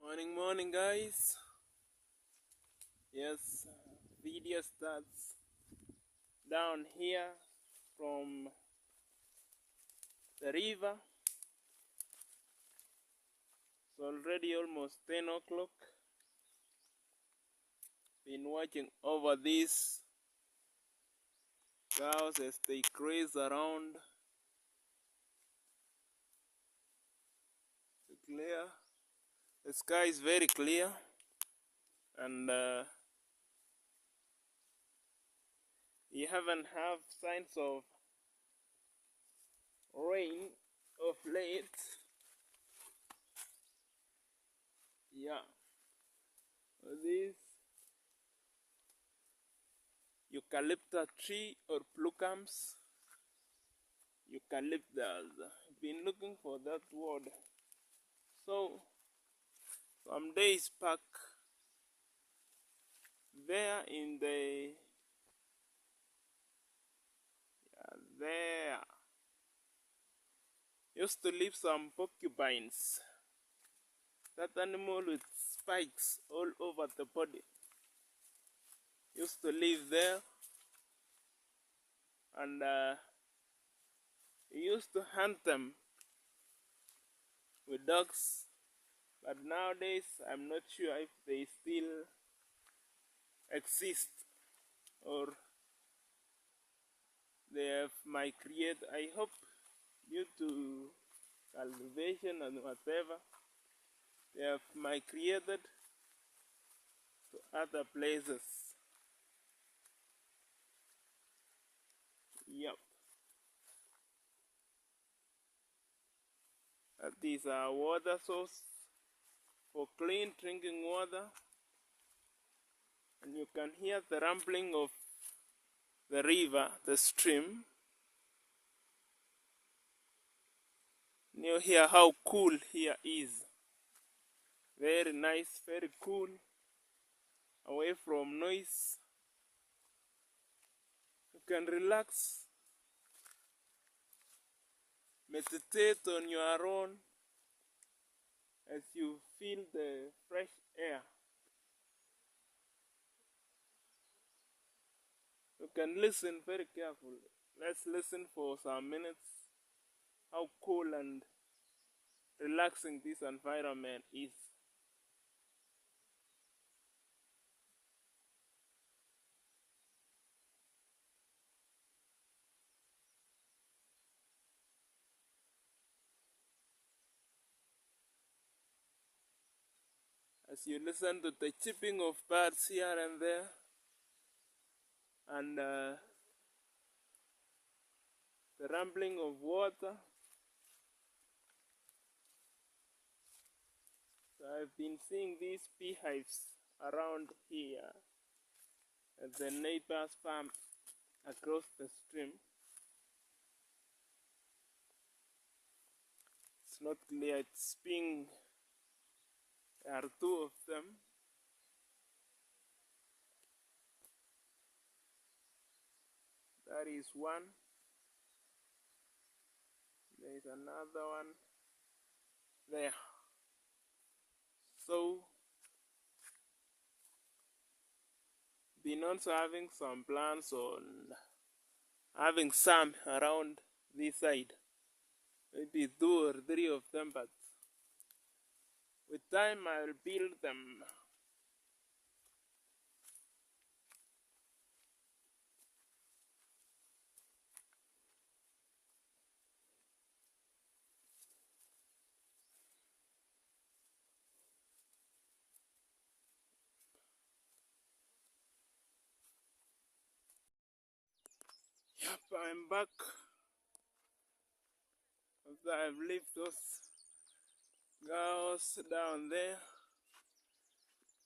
Morning, guys. Yes, video starts down here from the river. It's already almost 10 o'clock. Been watching over these cows as they graze around the clear. The sky is very clear, and you haven't have signs of rain of late. Yeah, this eucalyptus tree or plucums. Eucalyptus. Been looking for that word. So some days back, there in the there used to live some porcupines. That animal with spikes all over the body used to live there, and he used to hunt them with dogs. But nowadays, I'm not sure if they still exist or they have migrated. I hope due to cultivation and whatever, they have migrated to other places. Yep. That is a water source for clean drinking water. And you can hear the rumbling of the river, the stream. And you hear how cool here is. Very nice, very cool. Away from noise. You can relax. Meditate on your own as you feel the fresh air. You can listen very carefully. Let's listen for some minutes how cool and relaxing this environment is. As you listen to the chirping of birds here and there, and the rumbling of water. So I've been seeing these beehives around here at the neighbor's farm across the stream. It's not clear, it's being, there are two of them. That is one. There is another one there. So, been also having some plans on having some around this side. Maybe 2 or 3 of them, but with time I'll build them. Yep, I'm back. After I've left those girls down there,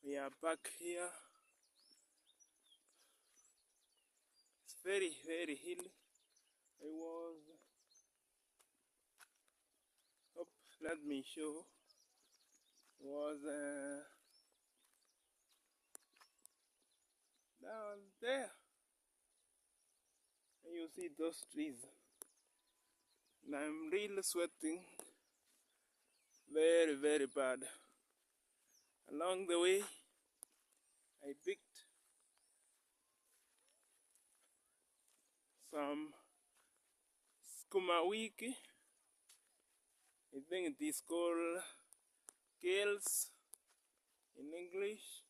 we are back here. It's very, very hilly. I was, let me show. Was down there. And you see those trees. And I'm really sweating very, very bad. Along the way, I picked some skuma wiki. I think it is called kales in English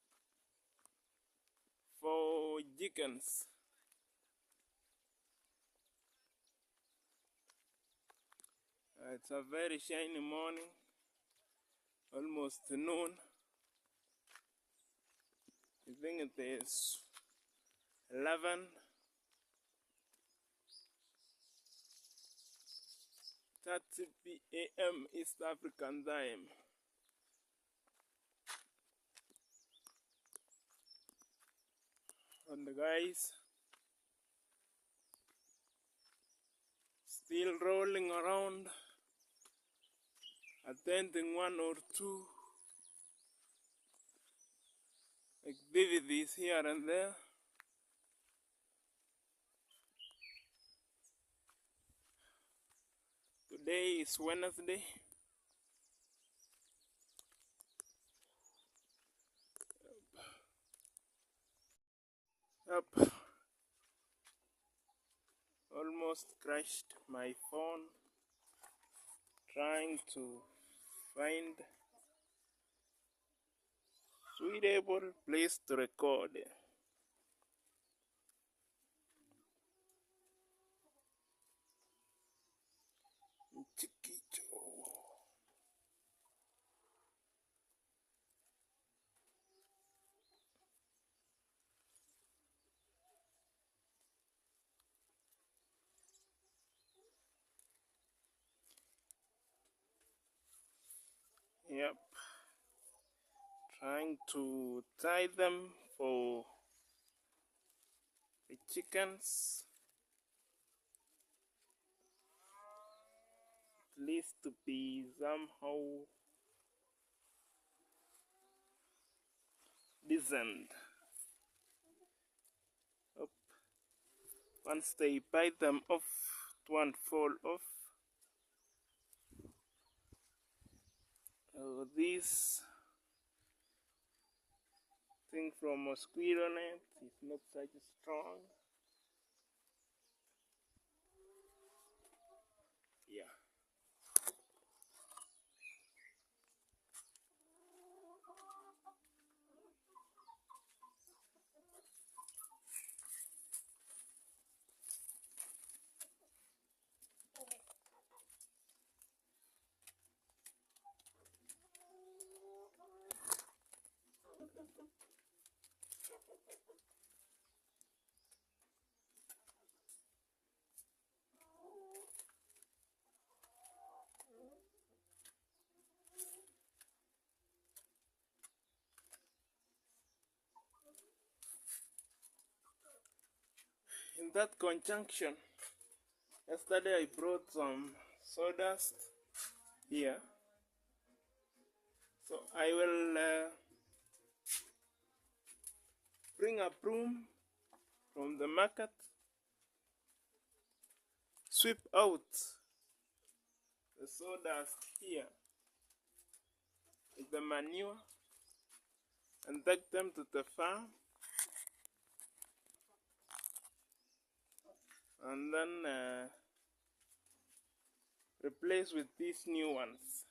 for chickens. It's a very shiny morning, almost noon. I think it is 11:30 p.m. East African time. And the guys still rolling around, attending one or two activities here and there. Today is Wednesday. Yep. Almost crashed my phone trying to find suitable place to record. Chiquicho. Yep. Trying to tie them for the chickens. At least to be somehow decent. Up. Once they bite them off, it won't fall off. This thing from mosquito net is not such strong. Yeah. In that conjunction, yesterday I brought some sawdust here. So I will bring a broom from the market, sweep out the sawdust here with the manure, and take them to the farm, and then replace with these new ones.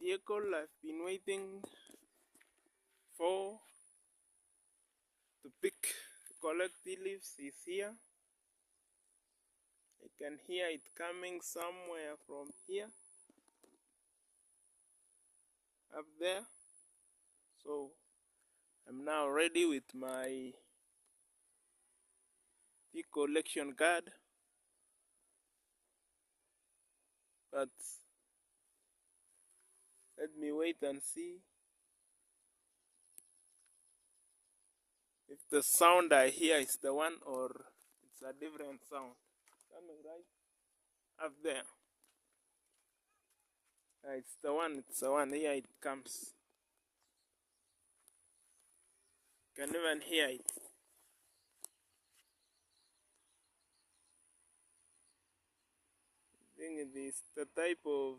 vehicle I've been waiting for to collect tea leaves is here. I can hear it coming somewhere from here up there. So I'm now ready with my tea collection card, but let me wait and see if the sound I hear is the one or it's a different sound. Coming right up there. It's the one, here it comes. Can even hear it. I think it is the type of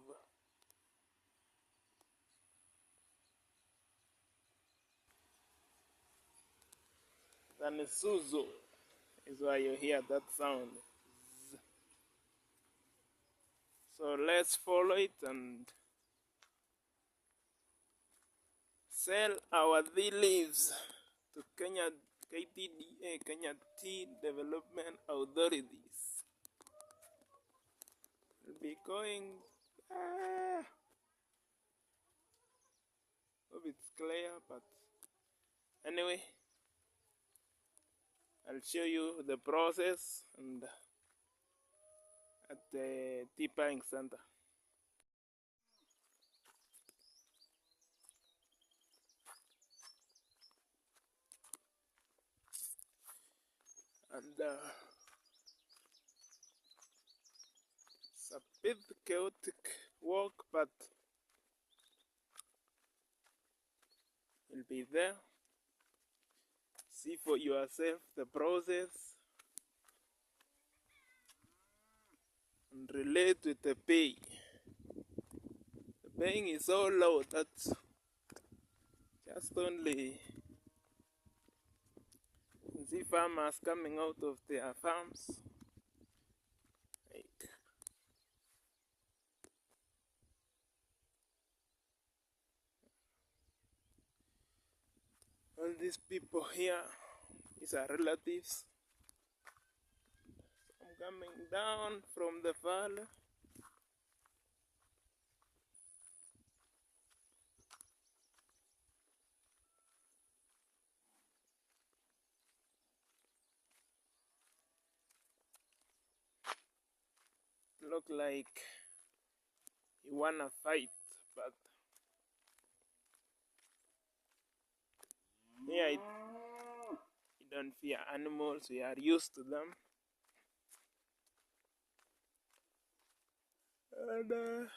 Tanisuzu is why you hear that sound. So let's follow it and sell our tea leaves to Kenya KTDA, Kenya Tea Development Authorities. We'll be going. Hope it's clear, but anyway, I'll show you the process and at the tea buying center. And it's a bit chaotic work, but you'll be there. See for yourself the process and relate with the pay. The paying is so low that just only see farmers coming out of their farms. Like, all these people here, these are relatives. I'm coming down from the valley. Look like you wanna fight, but here you don't fear animals, we are used to them. And